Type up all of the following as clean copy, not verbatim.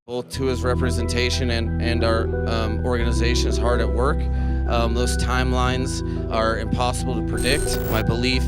Both to his representation and our organization is hard at work. Those timelines are impossible to predict. My belief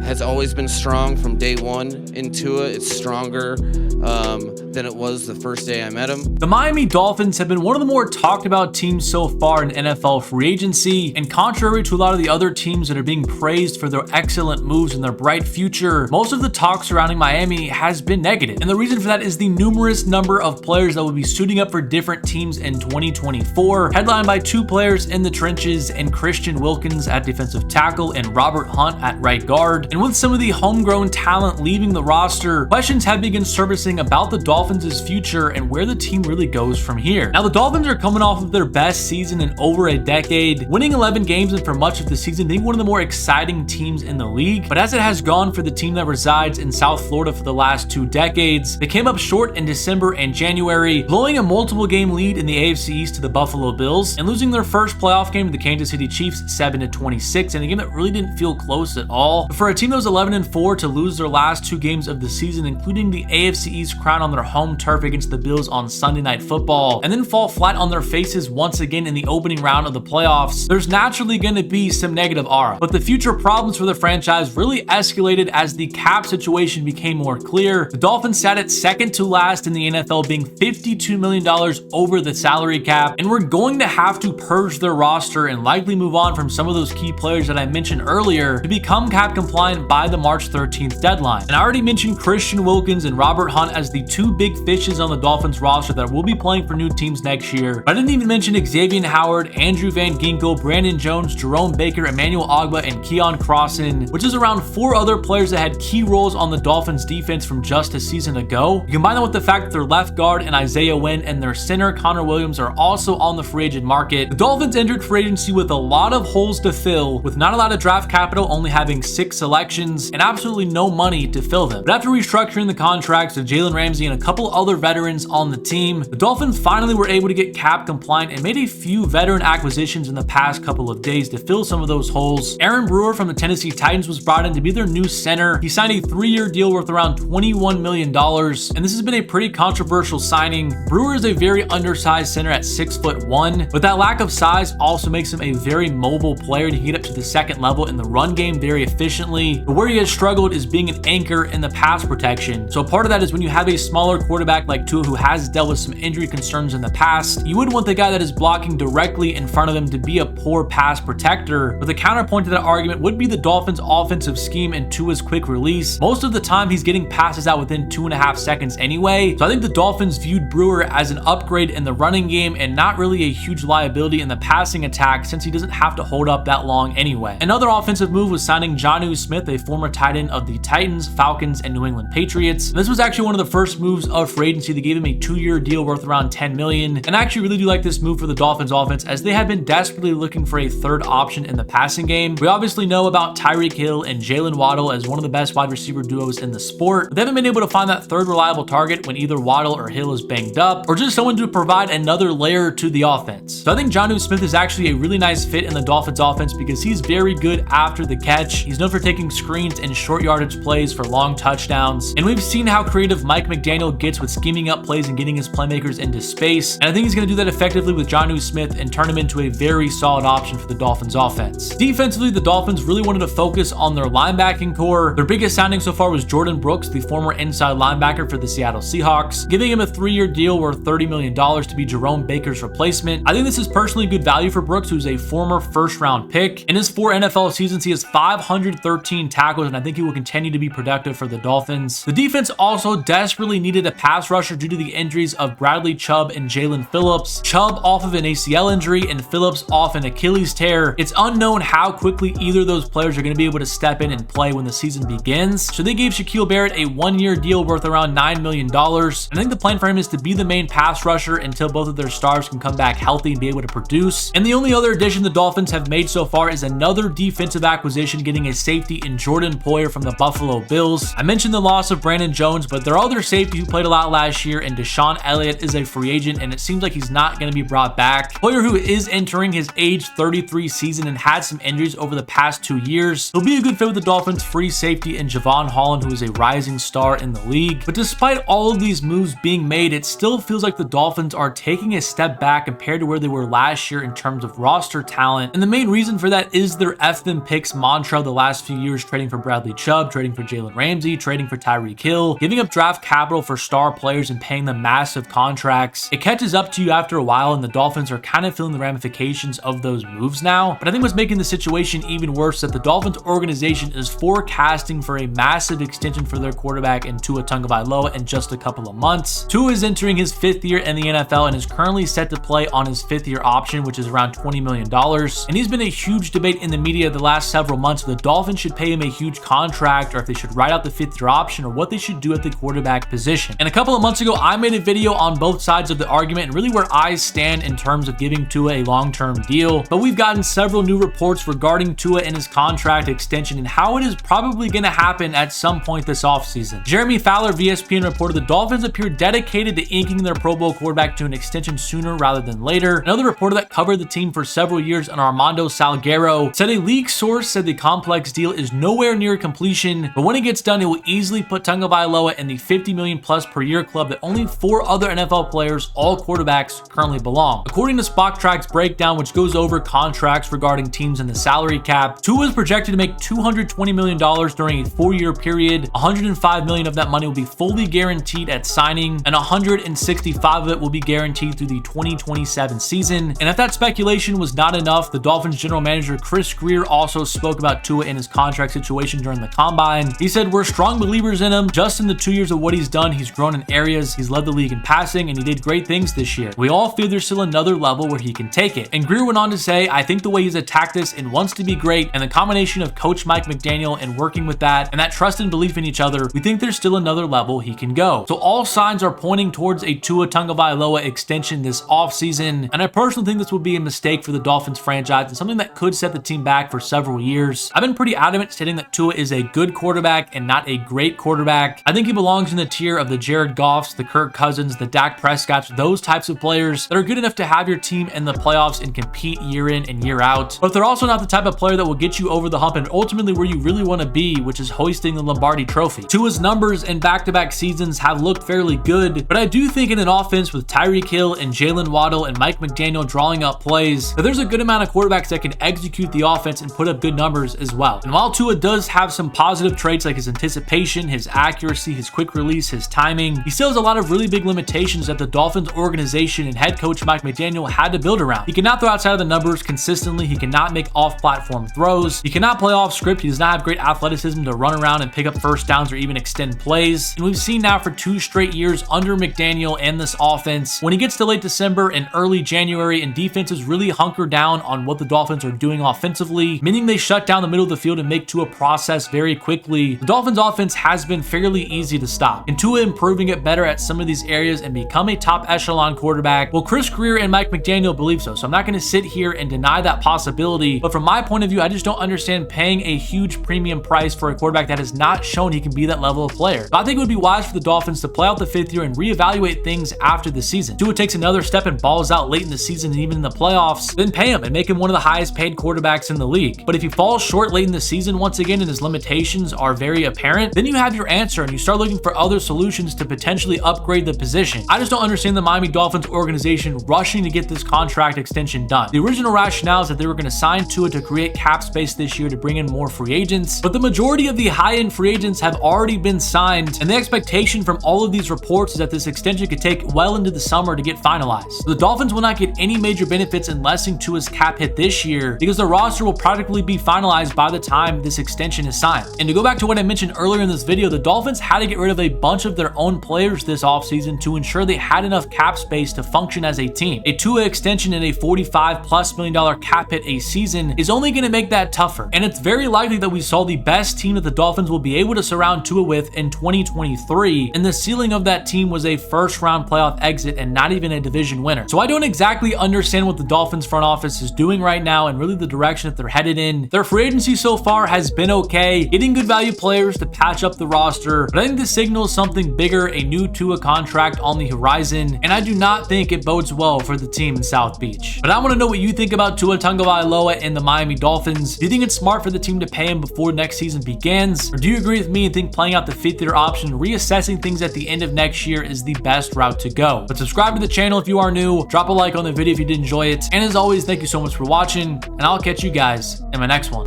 has always been strong from day one in Tua. It's stronger than it was the first day I met him. The Miami Dolphins have been one of the more talked about teams so far in NFL free agency, and contrary to a lot of the other teams that are being praised for their excellent moves and their bright future, most of the talk surrounding Miami has been negative. And the reason for that is the numerous number of players that will be suiting up for different teams in 2024, headlined by two players in the trenches and Christian Wilkins at defensive tackle and Robert Hunt at right guard. And with some of the homegrown talent leaving the roster, questions have begun surfacing about the Dolphins' future and where the team really goes from here. Now, the Dolphins are coming off of their best season in over a decade, winning 11 games and for much of the season being one of the more exciting teams in the league. But as it has gone for the team that resides in South Florida for the last 2 decades, they came up short in December and January, blowing a multiple game lead in the AFC East to the Buffalo Bills and losing their first playoff game to the Kansas City Chiefs 7-26 in a game that really didn't feel close at all. But for a team that was 11-4 to lose their last 2 games of the season, including the AFC East crown on their home turf against the Bills on Sunday Night Football, and then fall flat on their faces once again in the opening round of the playoffs, there's naturally going to be some negative aura. But the future problems for the franchise really escalated as the cap situation became more clear. The Dolphins sat at second to last in the NFL, being $52 million over the salary cap, and we're going to have to purge their roster and likely move on from some of those key players that I mentioned earlier to become cap compliant by the March 13th deadline. And I already mentioned Christian Wilkins and Robert Hunt as the 2 big fishes on the Dolphins roster that will be playing for new teams next year. But I didn't even mention Xavier Howard, Andrew Van Ginkel, Brandon Jones, Jerome Baker, Emmanuel Ogbah, and Keon Crossan, which is around 4 other players that had key roles on the Dolphins defense from just a season ago. You combine that with the fact that their left guard and Isaiah Wynn and their center Connor Williams are also on the free agent market. The Dolphins entered free agency with a lot of holes to fill, with not a lot of draft capital, only having 6 selections and absolutely no money to fill them. But after restructuring the contracts of Jalen Ramsey and a couple other veterans on the team, the Dolphins finally were able to get cap compliant and made a few veteran acquisitions in the past couple of days to fill some of those holes. Aaron Brewer from the Tennessee Titans was brought in to be their new center. He signed a 3-year deal worth around $21 million, and this has been a pretty controversial signing. Brewer is a very undersized center at 6'1", but that lack of size also makes him a very mobile player to get up to the second level in the run game very efficiently. But where he has struggled is being an anchor in the pass protection. So part of that is when you have a smaller quarterback like Tua who has dealt with some injury concerns in the past, you would want the guy that is blocking directly in front of him to be a poor pass protector. But the counterpoint to that argument would be the Dolphins' offensive scheme and Tua's quick release. Most of the time he's getting passes out within 2.5 seconds anyway. So I think the Dolphins viewed Brewer as an upgrade in the running game and not really a huge liability in the passing attack, since he doesn't have to hold up that long anyway. Another offensive move was signing Jonnu Smith, a former tight end of the Titans, Falcons, and New England Patriots. And this was actually one of the first moves of free agency. They gave him a 2-year deal worth around $10 million. And I actually really do like this move for the Dolphins offense, as they have been desperately looking for a third option in the passing game. We obviously know about Tyreek Hill and Jalen Waddle as one of the best wide receiver duos in the sport, but they haven't been able to find that third reliable target when either Waddle or Hill is banged up, or just someone to provide another layer to the offense. So I think Jonnu Smith is actually a really nice fit in the Dolphins offense because he's very good after the catch. He's known for taking screens and short yardage plays for long touchdowns, and we've seen how creative Mike McDaniel gets with scheming up plays and getting his playmakers into space, and I think he's going to do that effectively with Jonnu Smith and turn him into a very solid option for the Dolphins offense. Defensively, the Dolphins really wanted to focus on their linebacking core. Their biggest signing so far was Jordan Brooks, the former inside linebacker for the Seattle Seahawks, giving him a 3-year deal worth $30 million to be Jerome Baker's replacement. I think this is personally good value for Brooks, who's a former first-round pick. In his 4 NFL seasons, he has 513 tackles, and I think he will continue to be productive for the Dolphins. The defense also desperately needed a pass rusher due to the injuries of Bradley Chubb and Jalen Phillips. Chubb off of an ACL injury and Phillips off an Achilles tear. It's unknown how quickly either of those players are going to be able to step in and play when the season begins. So they gave Shaquille Barrett a 1-year deal worth around $9 million. And I think the plan for him is to be the main pass rusher until both of their stars can come back healthy and be able to produce. And the only other addition the Dolphins have made so far is another defensive acquisition, getting a safety safety in Jordan Poyer from the Buffalo Bills. I mentioned the loss of Brandon Jones, but their other safety who played a lot last year, and Deshaun Elliott, is a free agent, and it seems like he's not going to be brought back. Poyer, who is entering his age 33 season and had some injuries over the past 2 years, he'll be a good fit with the Dolphins' free safety in Javon Holland, who is a rising star in the league. But despite all of these moves being made, it still feels like the Dolphins are taking a step back compared to where they were last year in terms of roster talent. And the main reason for that is their F them picks mantra the last few years, trading for Bradley Chubb, trading for Jalen Ramsey, trading for Tyreek Hill, giving up draft capital for star players and paying them massive contracts. It catches up to you after a while, and the Dolphins are kind of feeling the ramifications of those moves now. But I think what's making the situation even worse is that the Dolphins organization is forecasting for a massive extension for their quarterback in Tua Tagovailoa in just a couple of months. Tua is entering his 5th year in the NFL and is currently set to play on his 5th year option, which is around $20 million. And he's been a huge debate in the media the last several months if the Dolphins should pay him a huge contract, or if they should ride out the 5th year option, or what they should do at the quarterback position. And a couple of months ago, I made a video on both sides of the argument and really where I stand in terms of giving Tua a long-term deal. But we've gotten several new reports regarding Tua and his contract extension and how it is probably going to happen at some point this offseason. Jeremy Fowler of ESPN reported the Dolphins appear dedicated to inking their Pro Bowl quarterback to an extension sooner rather than later. Another reporter that covered the team for several years, and Armando Salguero, said a league source said the complex deal is nowhere near completion, but when it gets done, it will easily put Tagovailoa in the $50 million plus per year club that only 4 other NFL players, all quarterbacks, currently belong. According to Spotrack's breakdown, which goes over contracts regarding teams and the salary cap, Tua is projected to make $220 million during a 4-year period. $105 million of that money will be fully guaranteed at signing, and $165 of it will be guaranteed through the 2027 season. And if that speculation was not enough, the Dolphins general manager Chris Grier also spoke about Tua and his contract situation during the combine. He said, "We're strong believers in him. Just in the 2 years of what he's done, he's grown in areas. He's led the league in passing, and he did great things this year. We all feel there's still another level where he can take it." And Grier went on to say, "I think the way he's attacked this and wants to be great, and the combination of Coach Mike McDaniel and working with that, and that trust and belief in each other, we think there's still another level he can go." So all signs are pointing towards a Tua Tagovailoa extension this offseason, and I personally think this would be a mistake for the Dolphins franchise and something that could set the team back for several years. I've been pretty adamant stating that Tua is a good quarterback and not a great quarterback. I think he belongs in the tier of the Jared Goffs, the Kirk Cousins, the Dak Prescotts, those types of players that are good enough to have your team in the playoffs and compete year in and year out. But they're also not the type of player that will get you over the hump and ultimately where you really want to be, which is hoisting the Lombardi Trophy. Tua's numbers in back-to-back seasons have looked fairly good, but I do think in an offense with Tyreek Hill and Jalen Waddle and Mike McDaniel drawing up plays, that there's a good amount of quarterbacks that can execute the offense and put up good numbers as well. And while Tua does have some positive traits like his anticipation, his accuracy, his quick release, his timing, he still has a lot of really big limitations that the Dolphins organization and head coach Mike McDaniel had to build around. He cannot throw outside of the numbers consistently. He cannot make off-platform throws. He cannot play off script. He does not have great athleticism to run around and pick up first downs or even extend plays. And we've seen now for 2 straight years under McDaniel and this offense, when he gets to late December and early January and defenses really hunker down on what the Dolphins are doing offensively, meaning they shut down the middle of the field and make Tua process very quickly, the Dolphins offense has been fairly easy to stop. And Tua improving it better at some of these areas and become a top echelon quarterback? Well, Chris Grier and Mike McDaniel believe so. So I'm not going to sit here and deny that possibility. But from my point of view, I just don't understand paying a huge premium price for a quarterback that has not shown he can be that level of player. So I think it would be wise for the Dolphins to play out the 5th year and reevaluate things after the season. Tua takes another step and balls out late in the season and even in the playoffs, then pay him and make him one of the highest paid quarterbacks in the league. But if he falls short late in the season once again and his limitations are very apparent, then you have your answer and you start looking for other solutions to potentially upgrade the position. I just don't understand the Miami Dolphins organization rushing to get this contract extension done. The original rationale is that they were going to sign Tua to create cap space this year to bring in more free agents, but the majority of the high-end free agents have already been signed, and the expectation from all of these reports is that this extension could take well into the summer to get finalized. The Dolphins will not get any major benefits in lessening Tua's cap hit this year because the roster will practically be finalized by the time this extension is signed. And to go back to what I mentioned earlier in this video, the Dolphins had to get rid of a bunch of their own players this offseason to ensure they had enough cap space to function as a team. A Tua extension and a $45+ million cap hit a season is only going to make that tougher. And it's very likely that we saw the best team that the Dolphins will be able to surround Tua with in 2023, and the ceiling of that team was a first-round playoff exit and not even a division winner. So I don't exactly understand what the Dolphins front office is doing right now and really the direction that they're headed in. Their free agency so far far has been okay, getting good value players to patch up the roster, but I think this signals something bigger, a new Tua contract on the horizon, and I do not think it bodes well for the team in South Beach. But I want to know what you think about Tua Tagovailoa and the Miami Dolphins. Do you think it's smart for the team to pay him before next season begins? Or do you agree with me and think playing out the fifth-year option, reassessing things at the end of next year is the best route to go? But subscribe to the channel if you are new, drop a like on the video if you did enjoy it, and as always, thank you so much for watching, and I'll catch you guys in my next one.